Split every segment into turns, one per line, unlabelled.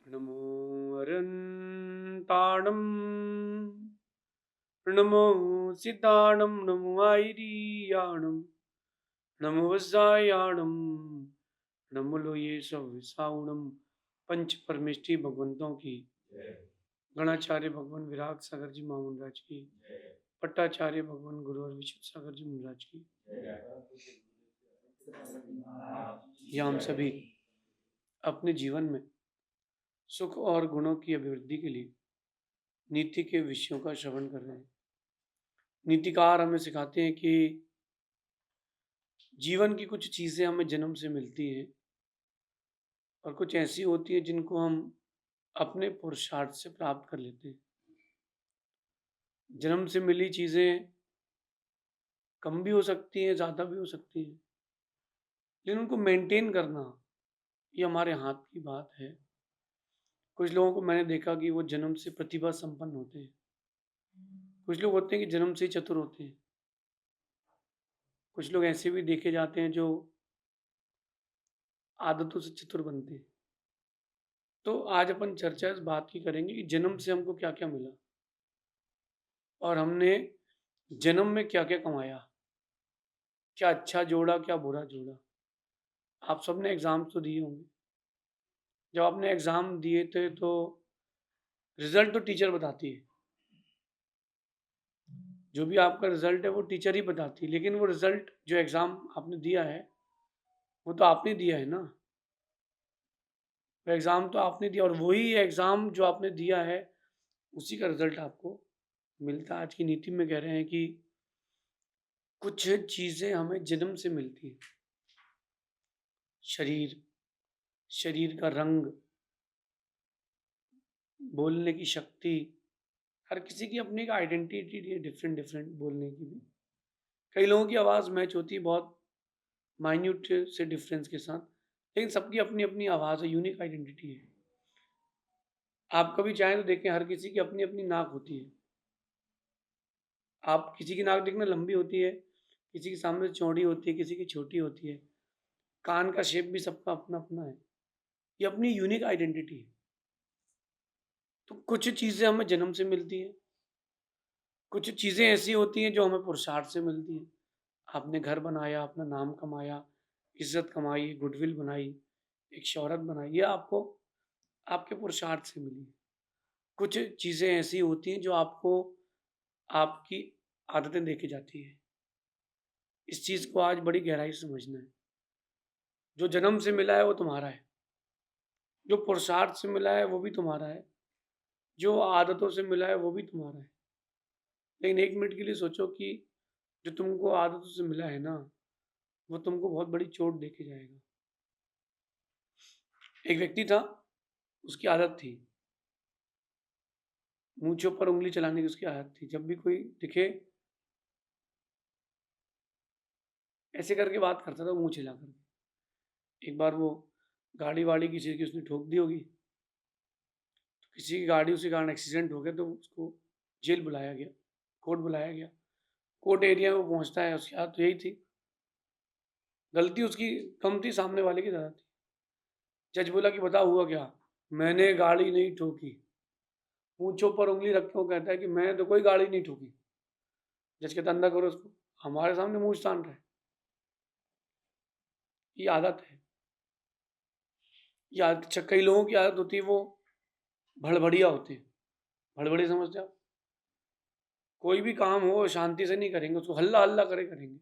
नमो अरन्ताणं नमो सिद्धाणं नमो आयर्याणं नमो वज्रायाणं नमो लोये सविसाउणं। पंच परमेष्टि भगवंतों की गणाचार्य भगवान विराग सागर जी महामंडराज की, पट्टाचार्य भगवान गुरु और विशुद्ध सागर जी महाराज की, या हम सभी अपने जीवन में सुख और गुणों की अभिवृद्धि के लिए नीति के विषयों का श्रवण कर रहे हैं। नीतिकार हमें सिखाते हैं कि जीवन की कुछ चीज़ें हमें जन्म से मिलती हैं और कुछ ऐसी होती हैं जिनको हम अपने पुरुषार्थ से प्राप्त कर लेते हैं। जन्म से मिली चीज़ें कम भी हो सकती हैं, ज़्यादा भी हो सकती हैं, लेकिन उनको मेंटेन करना ये हमारे हाथ की बात है। कुछ लोगों को मैंने देखा कि वो जन्म से प्रतिभा संपन्न होते हैं। कुछ लोग होते हैं कि जन्म से ही चतुर होते हैं। कुछ लोग ऐसे भी देखे जाते हैं जो आदतों से चतुर बनते हैं। तो आज अपन चर्चा इस बात की करेंगे कि जन्म से हमको क्या-क्या मिला और हमने जन्म में क्या-क्या कमाया, क्या अच्छा जोड़ा, क्या बुरा जोड़ा। आप सबने एग्ज़ाम तो दिए होंगे। जब आपने एग्ज़ाम दिए थे तो रिज़ल्ट तो टीचर बताती है। जो भी आपका रिज़ल्ट है वो टीचर ही बताती है, लेकिन वो रिज़ल्ट जो एग्ज़ाम आपने दिया है, वो तो आपने दिया है ना। वो एग्ज़ाम तो आपने दिया और वही एग्ज़ाम जो आपने दिया है, उसी का रिज़ल्ट आपको मिलता है। आज की नीति में कह रहे हैं कि कुछ चीज़ें हमें जन्म से मिलती हैं। शरीर, शरीर का रंग, बोलने की शक्ति, हर किसी की अपनी एक आइडेंटिटी है डिफरेंट डिफरेंट बोलने की भी। कई लोगों की आवाज़ मैच होती है बहुत माइन्यूट से डिफरेंस के साथ, लेकिन सबकी अपनी अपनी आवाज़ है, यूनिक आइडेंटिटी है। आप कभी चाहें तो देखें, हर किसी की अपनी अपनी नाक होती है। आप किसी की नाक देखना लंबी होती है, किसी के सामने चौड़ी होती है, किसी की छोटी होती है। कान का शेप भी सबका अपना अपना है। ये अपनी यूनिक आइडेंटिटी है। तो कुछ चीज़ें हमें जन्म से मिलती हैं, कुछ चीज़ें ऐसी होती हैं जो हमें पुरुषार्थ से मिलती हैं। आपने घर बनाया, अपना नाम कमाया, इज़्ज़त कमाई, गुडविल बनाई, एक शोहरत बनाई, ये आपको आपके पुरुषार्थ से मिली है। कुछ चीज़ें ऐसी होती हैं जो आपको आपकी आदतें दे के जाती हैं। इस चीज़ को आज बड़ी गहराई से समझना है। जो जन्म से मिला है वो तुम्हारा है, जो पुरुषार्थ से मिला है वो भी तुम्हारा है, जो आदतों से मिला है वो भी तुम्हारा है। लेकिन 1 मिनट के लिए सोचो कि जो तुमको आदतों से मिला है ना, वो तुमको बहुत बड़ी चोट दे के जाएगा। एक व्यक्ति था, उसकी आदत थी, मूँछों पर उँगली चलाने की उसकी आदत थी। जब भी कोई दिखे, ऐसे करके बात करता था मुँह चिल्ला करके। एक बार वो गाड़ी-वाड़ी किसी की उसने ठोक दी होगी, तो किसी की गाड़ी उसी कारण एक्सीडेंट हो गया तो उसको जेल बुलाया गया, कोर्ट बुलाया गया। कोर्ट एरिया में वो पहुँचता है, उसकी आदत तो यही थी। गलती उसकी कम थी, सामने वाले की ज़्यादा थी। जज बोला कि बताओ हुआ क्या? मैंने गाड़ी नहीं ठोकी। मूँछों पर उँगली रख के वो कहता है कि मैंने तो कोई गाड़ी नहीं ठोकी। जज कहता है अंधा करो उसको। हमारे सामने मूँछ तान रहा है। ये आदत है। ये आदत कई लोगों की आदत होती है, वो भड़बड़िया होते हैं। भड़बड़िया समझते हो आप? कोई भी काम हो शांति से नहीं करेंगे, उसको हल्ला-हल्ला करे करेंगे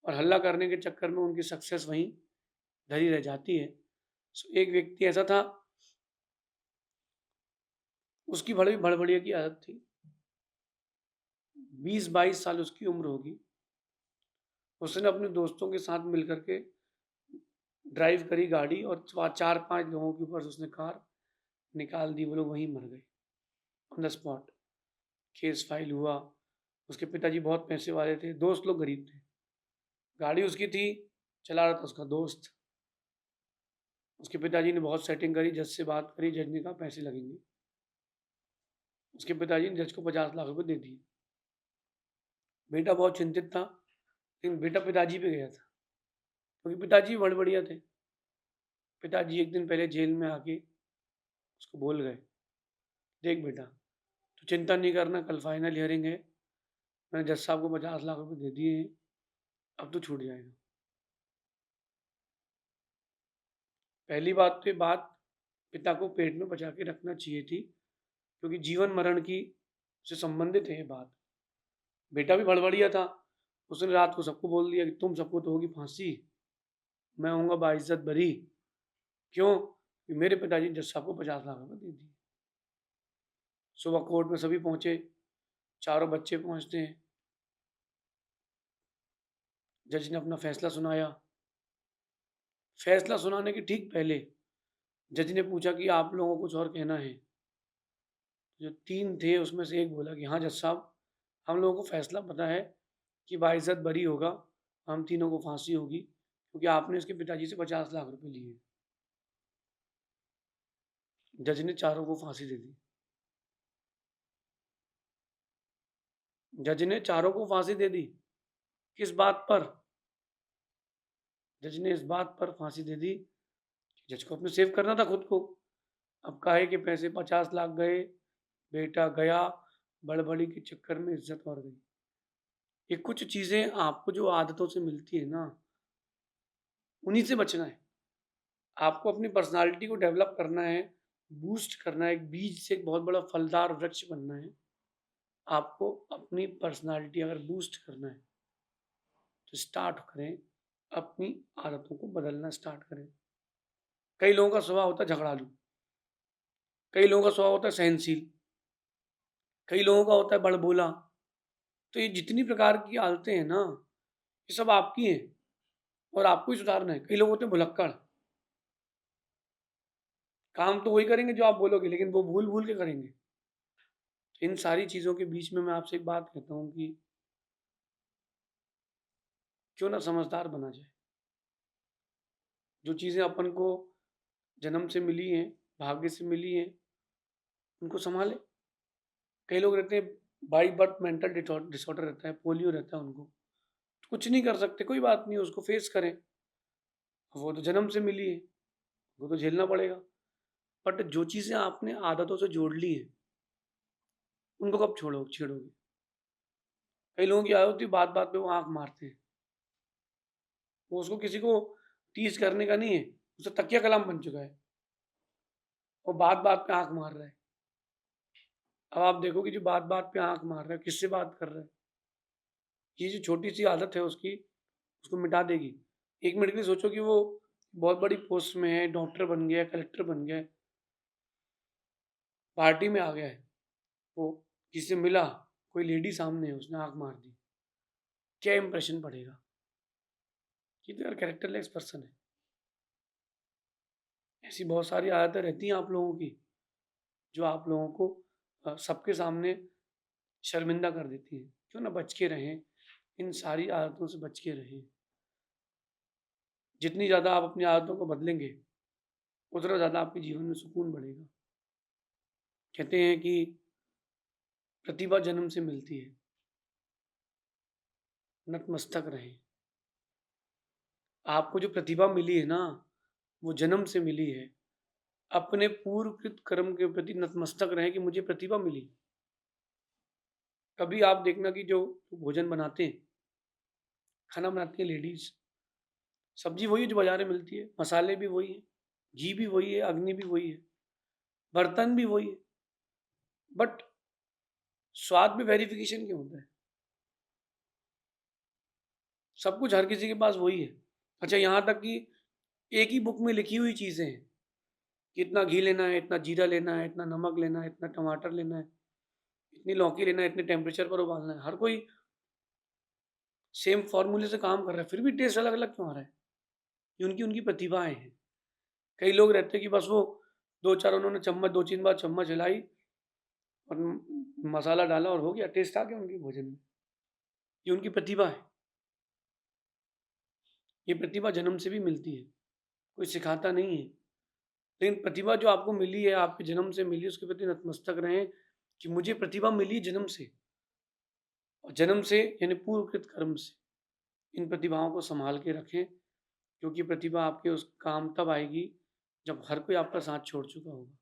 और हल्ला करने के चक्कर में उनकी सक्सेस वहीं धरी रह जाती है। सो एक व्यक्ति ऐसा था, उसकी बड़ी भड़बड़िया की आदत थी। 20-22 साल उसकी उम्र होगी। उसने अपने दोस्तों के साथ मिल कर के ड्राइव करी गाड़ी और 4-5 लोगों के ऊपर से उसने कार निकाल दी। वो लोग वहीं मर गए on the spot. Case file हुआ। उसके पिताजी बहुत पैसे वाले थे, दोस्त लोग गरीब थे। गाड़ी उसकी थी, चला रहा था उसका दोस्त। उसके पिताजी ने बहुत सेटिंग करी, जज से बात करी, जज ने कहा पैसे लगेंगे। उसके पिताजी ने जज को 50 लाख रुपए दे दिए। बेटा बहुत चिंतित था, लेकिन बेटा पिताजी पे गया था, क्योंकि पिताजी बड़े बढ़िया थे। पिताजी एक दिन पहले जेल में आके उसको बोल गए, देख बेटा, तू चिंता नहीं करना, कल फाइनल हियरिंग है, मैंने जज साहब को 50 लाख रुपए दे दिए हैं, अब तो छूट जाएगा। पहली बात तो ये बात पिता को पेट में बचा के रखना चाहिए थी, क्योंकि जीवन मरण की से संबंधित है ये बात। बेटा भी भड़बड़िया था, उसने रात को सबको बोल दिया कि तुम सबको तो होगी फांसी, मैं होऊंगा बाइज्जत बरी। क्यों? कि मेरे पिताजी ने जज साहब को 50 लाख रुपए दे दिए। सुबह कोर्ट में सभी पहुंचे, चारों बच्चे पहुंचते हैं, जज ने अपना फैसला सुनाया। फैसला सुनाने के ठीक पहले जज ने पूछा कि आप लोगों को कुछ और कहना है? जो 3 थे उसमें से एक बोला कि हाँ जज साहब, हम लोगों को फैसला पता है कि बाइज्जत बरी होगा, हम तीनों को फांसी होगी, क्योंकि आपने इसके पिताजी से 50 लाख रुपए लिए। जज ने चारों को फांसी दे दी। जज ने चारों को फांसी दे दी। किस बात पर? जज ने इस बात पर फांसी दे दी, जज को अपने सेव करना था खुद को। अब काहे के पैसे 50 लाख गए, बेटा गया, बड़बड़ी के चक्कर में इज्जत और गई। ये कुछ चीजें आपको जो आदतों से मिलती है ना, उन्हीं से बचना है। आपको अपनी पर्सनालिटी को डेवलप करना है, बूस्ट करना है, एक बीज से एक बहुत बड़ा फलदार वृक्ष बनना है। आपको अपनी पर्सनालिटी अगर बूस्ट करना है तो स्टार्ट करें, अपनी आदतों को बदलना स्टार्ट करें। कई लोगों का स्वभाव होता है झगड़ालू, कई लोगों का स्वभाव होता है सहनशील, कई लोगों का होता है बड़बोला। तो ये जितनी प्रकार की आदतें हैं ना, ये सब आपकी हैं और आपको ही सुधारना है। कई लोग होते हैं भुलक्कड़, काम तो वही करेंगे जो आप बोलोगे, लेकिन वो भूल भूल के करेंगे। इन सारी चीज़ों के बीच में मैं आपसे एक बात कहता हूँ कि क्यों ना समझदार बना जाए। जो चीज़ें अपन को जन्म से मिली हैं, भाग्य से मिली हैं, उनको सँभालें। कई लोग रहते हैं बाय बर्थ मेंटल डिसऑर्डर रहता है, पोलियो रहता है उनको, तो कुछ नहीं कर सकते, कोई बात नहीं, उसको फेस करें। वो तो जन्म से मिली है, वो तो झेलना पड़ेगा। बट जो चीज़ें आपने आदतों से जोड़ ली हैं, उनको कब छेड़ोगे? कई लोगों की आदत होती है बात-बात पे वो आँख मारते हैं। वो उसको किसी को टीज़ करने का नहीं है, उसका तकिया कलाम बन चुका है। वो बात-बात पे आँख मार रहा है। अब आप देखो कि जो बात-बात पे आँख मार रहा है, किससे बात कर रहा है? ये जो छोटी-सी आदत है उसकी, उसको मिटा देगी। 1 मिनट के लिए सोचो कि वो बहुत बड़ी पोस्ट में है, डॉक्टर बन गया है, कलेक्टर बन गया है, पार्टी में आ गया है, वो किसी से मिला, कोई लेडी सामने है, उसने आँख मार दी। क्या इंप्रेशन पड़ेगा? ये तो यार कैरेक्टरलेस पर्सन है। ऐसी बहुत सारी आदतें रहती हैं आप लोगों की, जो आप लोगों को सबके सामने शर्मिंदा कर देती हैं। क्यों ना बच के रहें, इन सारी आदतों से बच के रहें। जितनी ज़्यादा आप अपनी आदतों को बदलेंगे, उतना ज़्यादा आपके जीवन में सुकून बढ़ेगा। कहते हैं कि प्रतिभा जन्म से मिलती है, नतमस्तक रहें। आपको जो प्रतिभा मिली है ना, वो जन्म से मिली है। अपने पूर्वकृत कर्म के प्रति नतमस्तक रहें कि मुझे प्रतिभा मिली। कभी आप देखना कि जो भोजन बनाते हैं, खाना बनाती हैं लेडीज़, सब्ज़ी वही है जो बाज़ार में मिलती है, मसाले भी वही हैं, घी भी वही है, अग्नि भी वही है, बर्तन भी वही है, बट स्वाद में वेरिफ़िकेशन क्यों होता है? सब कुछ हर किसी के पास वही है। अच्छा, यहाँ तक कि एक ही बुक में लिखी हुई चीज़ें हैं कि इतना घी लेना है, इतना जीरा लेना है, इतना नमक लेना है, इतना टमाटर लेना है, इतनी लौकी लेना है, इतने टेम्परेचर पर उबालना है। हर कोई सेम फ़ॉर्मूले से काम कर रहा है, फिर भी टेस्ट अलग-अलग क्यों आ रहा है? ये उनकी उनकी प्रतिभाएँ हैं। कई लोग रहते हैं कि बस वो 2-4 उन्होंने चम्मच 2-3 बार चम्मच हिलाई और मसाला डाला और हो गया, टेस्ट आ गया उनके भोजन में। ये उनकी प्रतिभा है। ये प्रतिभा जन्म से भी मिलती है, कोई सिखाता नहीं है। लेकिन प्रतिभा जो आपको मिली है, आपके जन्म से मिली है, उसके प्रति नतमस्तक रहें कि मुझे प्रतिभा मिली जन्म से, और जन्म से यानी पूर्वकृत कर्म से। इन प्रतिभाओं को सँभाल के रखें, क्योंकि प्रतिभा आपके उस काम तब आएगी, जब हर कोई आपका साथ छोड़ चुका होगा।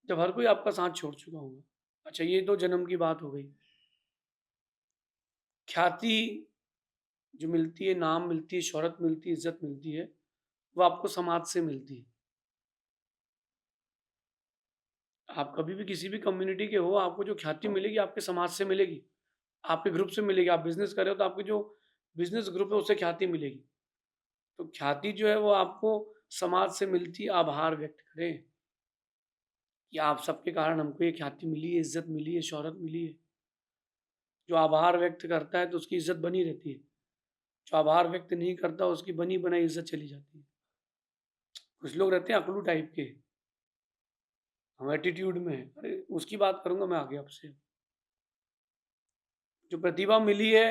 जब हर कोई आपका साथ छोड़ चुका होगा। अच्छा, ये तो जन्म की बात हो गई। ख्याति जो मिलती है, नाम मिलती है, शोहरत मिलती है, इज़्ज़त मिलती है, वो आपको समाज से मिलती है। आप कभी भी किसी भी कम्युनिटी के हो, आपको जो ख्याति मिलेगी आपके समाज से मिलेगी, आपके ग्रुप से मिलेगी। आप बिज़नेस कर रहे हो तो आपके जो बिज़नेस ग्रुप है उससे ख्याति मिलेगी। तो ख्याति जो है वो आपको समाज से मिलती है। आभार व्यक्त करें कि आप सबके कारण हमको ये ख्याति मिली है, इज़्ज़त मिली है, शोहरत मिली है। जो आभार व्यक्त करता है तो उसकी इज़्ज़त बनी रहती है। जो आभार व्यक्त नहीं करता उसकी बनी बनाई इज़्ज़त चली जाती है। कुछ लोग रहते हैं अकड़ू टाइप के, हम एटीट्यूड में हैं। अरे उसकी बात करूँगा मैं आगे आपसे। जो प्रतिभा मिली है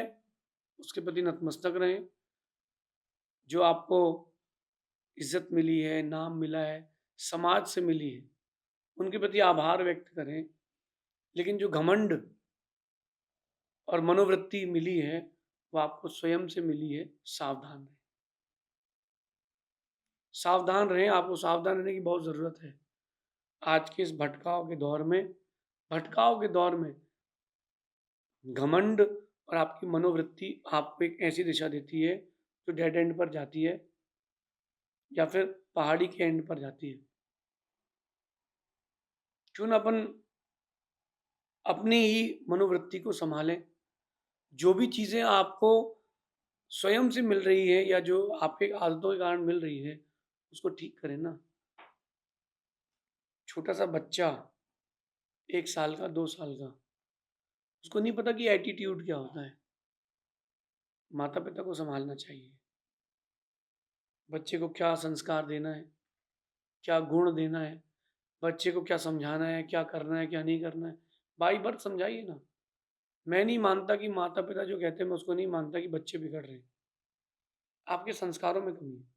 उसके प्रति नतमस्तक रहें। जो आपको इज़्ज़त मिली है, नाम मिला है, समाज से मिली है, उनके प्रति आभार व्यक्त करें। लेकिन जो घमंड और मनोवृत्ति मिली है, वो आपको स्वयं से मिली है, सावधान रहें। सावधान रहें, आपको सावधान रहने की बहुत ज़रूरत है। आज के इस भटकाव के दौर में घमंड और आपकी मनोवृत्ति आपको एक ऐसी दिशा देती है, जो डेड एंड पर जाती है या फिर पहाड़ी के एंड पर जाती है। क्यों ना अपन अपनी ही मनोवृत्ति को सँभालें। जो भी चीज़ें आपको स्वयं से मिल रही है या जो आपके आदतों के कारण मिल रही है, उसको ठीक करें ना। छोटा-सा बच्चा 1 साल का, 2 साल का, उसको नहीं पता कि एटीट्यूड क्या होता है। माता-पिता को सँभालना चाहिए। बच्चे को क्या संस्कार देना है, क्या गुण देना है, बच्चे को क्या समझाना है, क्या करना है, क्या नहीं करना है। बाई बर्थ समझाइए ना। मैं नहीं मानता कि माता-पिता जो कहते हैं मैं उसको नहीं मानता कि बच्चे बिगड़ रहे हैं। आपके संस्कारों में कमी है।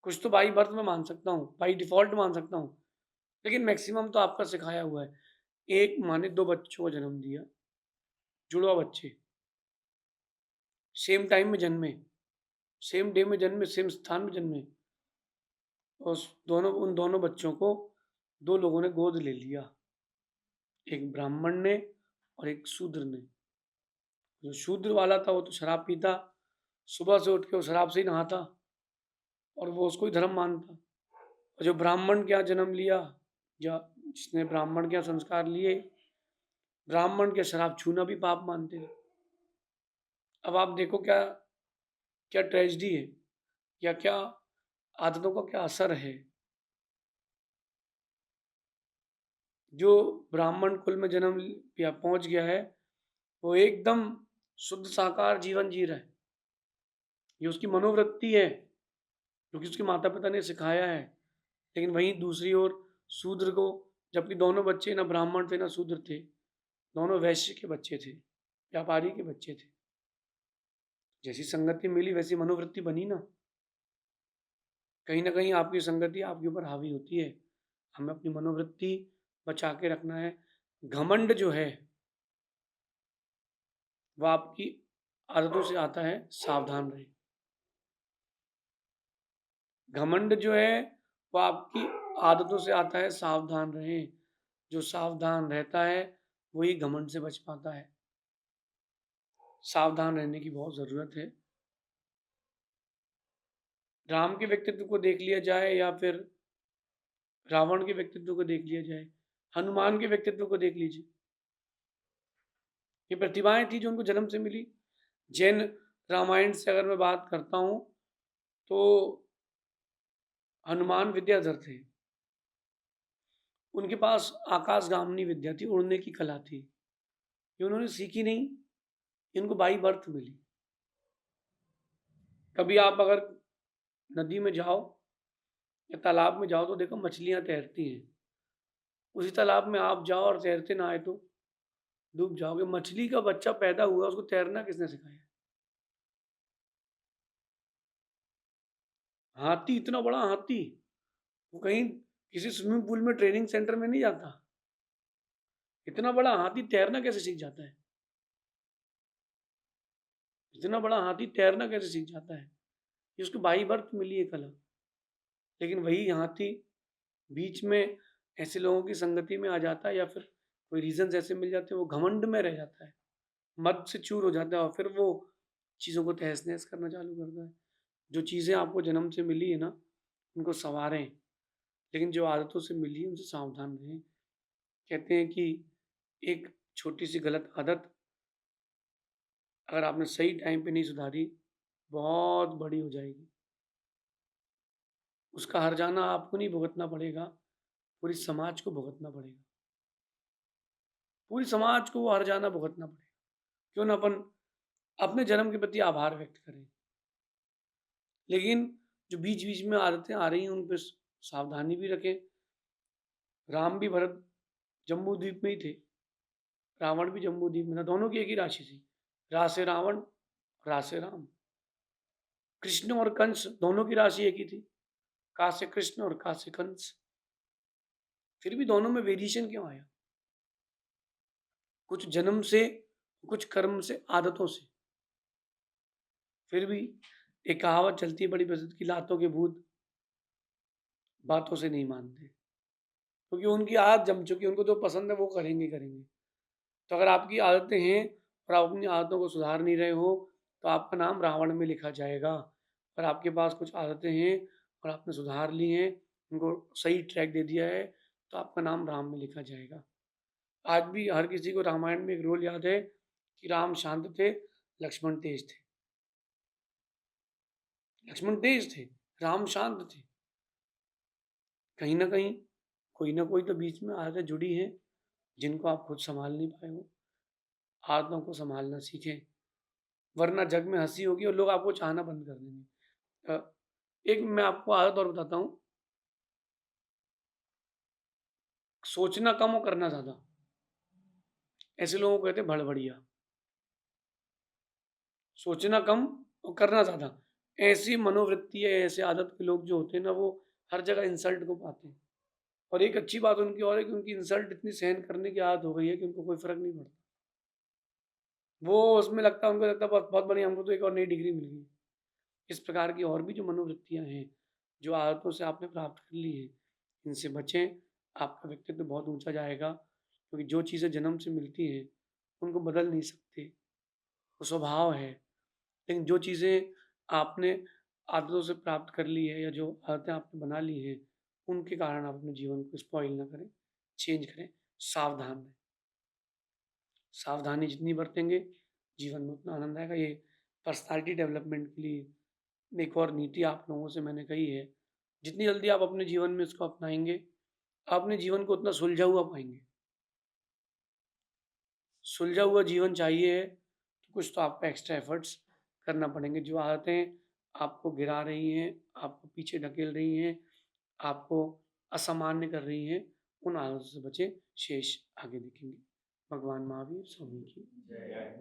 कुछ तो बाई बर्थ में मान सकता हूँ, बाई डिफ़ॉल्ट मान सकता हूँ, लेकिन मैक्सिमम तो आपका सिखाया हुआ है। एक माँ ने 2 बच्चों को जन्म दिया, जुड़वा बच्चे, सेम टाइम में जन्मे, सेम डे में जन्मे, सेम स्थान में जन्मे और उन दोनों बच्चों को 2 लोगों ने गोद ले लिया, एक ब्राह्मण ने और एक शूद्र ने। जो शूद्र वाला था वो तो शराब पीता, सुबह से उठ के वो शराब से ही नहाता और वो उसको ही धर्म मानता। और जो ब्राह्मण के यहाँ जन्म लिया या जिसने ब्राह्मण के यहाँ संस्कार लिए, ब्राह्मण के शराब छूना भी पाप मानते हैं। अब आप देखो क्या क्या ट्रेजेडी है या क्या आदतों का क्या असर है। जो ब्राह्मण कुल में जन्म या पहुंच गया है, वो एकदम शुद्ध साकार जीवन जी रहा है। ये उसकी मनोवृत्ति है, क्योंकि उसके माता-पिता ने सिखाया है। लेकिन वहीं दूसरी ओर शूद्र को, जबकि दोनों बच्चे ना ब्राह्मण थे ना शूद्र थे, दोनों वैश्य के बच्चे थे, व्यापारी के बच्चे थे। जैसी संगति मिली वैसी मनोवृत्ति बनी ना। कहीं ना कहीं आपकी संगति आपके ऊपर हावी होती है। हमें अपनी मनोवृत्ति बचा के रखना है। घमंड जो है वह आपकी आदतों से आता है, सावधान रहें। घमंड जो है वो आपकी आदतों से आता है, सावधान रहें। जो सावधान रहता है वही घमंड से बच पाता है। सावधान रहने की बहुत ज़रूरत है। राम के व्यक्तित्व को देख लिया जाए या फिर रावण के व्यक्तित्व को देख लिया जाए, हनुमान के व्यक्तित्व को देख लीजिए। ये प्रतिभाएं थी जो उनको जन्म से मिली। जैन रामायण से अगर मैं बात करता हूँ तो हनुमान विद्याधर थे। उनके पास आकाशगामिनी विद्या थी, उड़ने की कला थी। ये उन्होंने सीखी नहीं, इनको बाई बर्थ मिली। कभी आप अगर नदी में जाओ या तालाब में जाओ तो देखो मछलियां तैरती हैं। उसी तालाब में आप जाओ और तैरते ना आए तो डूब जाओगे। मछली का बच्चा पैदा हुआ, उसको तैरना किसने सिखाया? हाथी, इतना बड़ा हाथी, वो कहीं किसी स्विमिंग पूल में ट्रेनिंग सेंटर में नहीं जाता। इतना बड़ा हाथी तैरना कैसे सीख जाता है? इतना बड़ा हाथी तैरना कैसे सीख जाता है? ये उसको बाई बर्थ मिली है कला। लेकिन वही हाथी बीच में ऐसे लोगों की संगति में आ जाता है या फिर कोई रीज़न्स ऐसे मिल जाते हैं, वो घमंड में रह जाता है, मद से चूर हो जाता है और फिर वो चीज़ों को तहस-नहस करना चालू करता है। जो चीज़ें आपको जन्म से मिली है ना, उनको सँवारें, लेकिन जो आदतों से मिली है, उनसे सावधान रहें। कहते हैं कि एक छोटी-सी गलत आदत अगर आपने सही टाइम पे नहीं सुधारी, बहुत बड़ी हो जाएगी। उसका हर्जाना आपको नहीं भुगतना पड़ेगा, पूरी समाज को भुगतना पड़ेगा। पूरी समाज को वो हर्जाना भुगतना पड़ेगा। क्यों ना अपन अपने जन्म के प्रति आभार व्यक्त करें। लेकिन जो बीच-बीच में आदतें आ रही हैं, उन पे सावधानी भी रखें। राम भी भरत जम्बूद्वीप में ही थे, रावण भी जम्बूद्वीप में था, दोनों की एक ही राशि थी। रा से रावण, रा से राम। कृष्ण और कंस दोनों की राशि एक ही थी, का से कृष्ण और का से कंस। फिर भी दोनों में वेरिएशन क्यों आया? कुछ जन्म से, कुछ कर्म से, आदतों से। फिर भी एक कहावत चलती है बड़ी प्रसिद्ध कि लातों के भूत बातों से नहीं मानते, क्योंकि उनकी आदत जम चुकी है, उनको जो पसंद है वो करेंगे ही करेंगे। तो अगर आपकी आदतें हैं और आप अपनी आदतों को सुधार नहीं रहे हो, तो आपका नाम रावण में लिखा जाएगा। अगर आपके पास कुछ आदतें हैं और आपने सुधार ली हैं, उनको सही ट्रैक दे दिया है, तो आपका नाम राम में लिखा जाएगा। आज भी हर किसी को रामायण में एक रोल याद है कि राम शांत थे, लक्ष्मण तेज थे। लक्ष्मण तेज थे, राम शांत थे। कहीं न कहीं, कोई न कोई तो बीच में आदतें जुड़ी हैं, जिनको आप खुद सँभाल नहीं पाए हो। आदतों को सँभालना सीखें, वरना जग में हँसी होगी और लोग आपको चाहना बंद कर देंगे। एक मैं आपको आदत और बताता हूँ, सोचना कम और करना ज़्यादा। ऐसे लोगों को कहते हैं भड़बड़िया। सोचना कम और करना ज़्यादा। ऐसी मनोवृत्ति है, ऐसे आदत के लोग जो होते हैं ना, वो हर जगह इंसल्ट को पाते हैं। और एक अच्छी बात उनकी और है कि उनकी इंसल्ट इतनी सहन करने की आदत हो गई है कि उनको कोई फ़र्क नहीं पड़ता। वो उसमें लगता है, उनको लगता है बहुत बहुत बढ़िया, हमको तो एक और नई डिग्री मिल गई। इस प्रकार की और भी जो मनोवृत्तियाँ हैं, जो आदतों से आपने प्राप्त कर ली हैं, इनसे बचें। आपका व्यक्तित्व बहुत ऊँचा जाएगा, क्योंकि जो चीज़ें जन्म से मिलती हैं, उनको बदल नहीं सकते, वो स्वभाव है। लेकिन जो चीज़ें आपने आदतों से प्राप्त कर ली है या जो आदतें आपने बना ली हैं, उनके कारण आप अपने जीवन को स्पॉइल ना करें, चेंज करें, सावधान रहें। सावधानी जितनी बरतेंगे, जीवन में उतना आनंद आएगा। ये पर्सनैलिटी डेवलपमेंट के लिए एक और नीति आप लोगों से मैंने कही है, जितनी जल्दी आप अपने जीवन में इसको अपनाएँगे, आप अपने जीवन को उतना सुलझा हुआ पाएँगे। सुलझा हुआ जीवन चाहिए है, तो कुछ तो आपको एक्स्ट्रा एफर्ट्स करना पड़ेंगे। जो आदतें आपको गिरा रही हैं, आपको पीछे ढकेल रही हैं, आपको असामान्य कर रही हैं, उन आदतों से बचें, शेष आगे देखेंगे। भगवान महावीर स्वामी की जय।